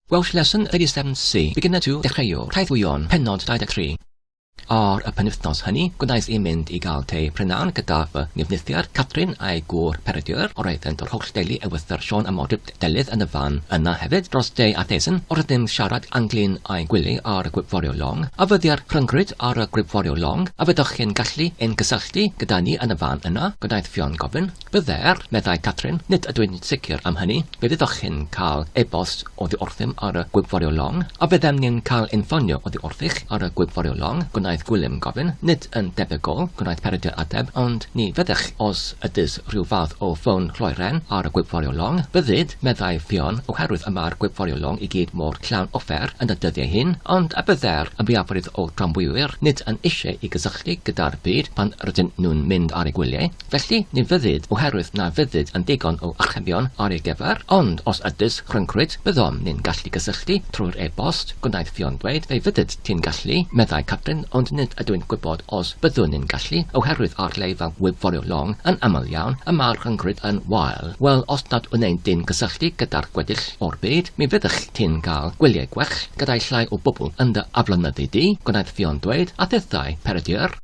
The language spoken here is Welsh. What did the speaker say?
Welsh Lesson 37C, Beginner-2, Dechreuwr, Dechreuwr, Pennod 23. Ar y penwythnos hynny, gwnaeth i mynd I gael te prynawn gyda fy nifnithiad Catrin a'i gŵr Peredur, oreddent o'r holl deulu ewythyr Siôn am odrib delydd yn y fan yna hefyd dros de a thesyn, oreddym siarad Anglin a'i gwili ar y gwybforio long, a fyddi'r rhyngryd ar y gwybforio long, a fyddwch chi'n gallu ein gysylltu gyda ni yn y fan yna, gwnaeth Fion gofyn. Bydder, meddai Catrin, nid ydw i'n sicr am hynny, byddwch chi'n cael e-bost o ddiwrthym ar y gwybforio long, a byddem ni'n cael infonio o ddiwrthych ar y gwybforio long, gwnaeth Gwilym gofyn, nid yn debygol, gwnaeth Peredur ateb, ond ni fyddech os ydys rhyw fath o ffôn cloeren ar y gwybforio long, byddyd, meddai Fion, oherwydd yma'r gwybforio long I gyd mor llawn offer yn y dyddiau hyn, ond y bydder y biafrydd o dramwywyr nid yn eisiau I gysylltu gyda'r byd pan rydyn nhw'n mynd ar eu gwyliau, felly ni fyddyd oherwydd na fyddyd yn digon o archebion ar ei gyfer, ond os ydys rhyngryd, byddom ni'n gallu gysylltu trwy'r e-bost, gwnaeth Fion dweud, fe fyddyd ti'n gallu, meddai Catrin, ond nid ydw i'n gwybod os byddwn ni'n gallu, oherwydd ar leif a wybforio long yn aml iawn, y mae'r rhyngryd yn wael. Wel, os nad wneud di'n gysylltu gyda'r gweddill o'r byd, mi fyddech ti'n cael gwyliau gwech gyda'i llai o bobl yn dy aflonyddu di, gwnaeth Fion dweud, a ddeddau Peredur.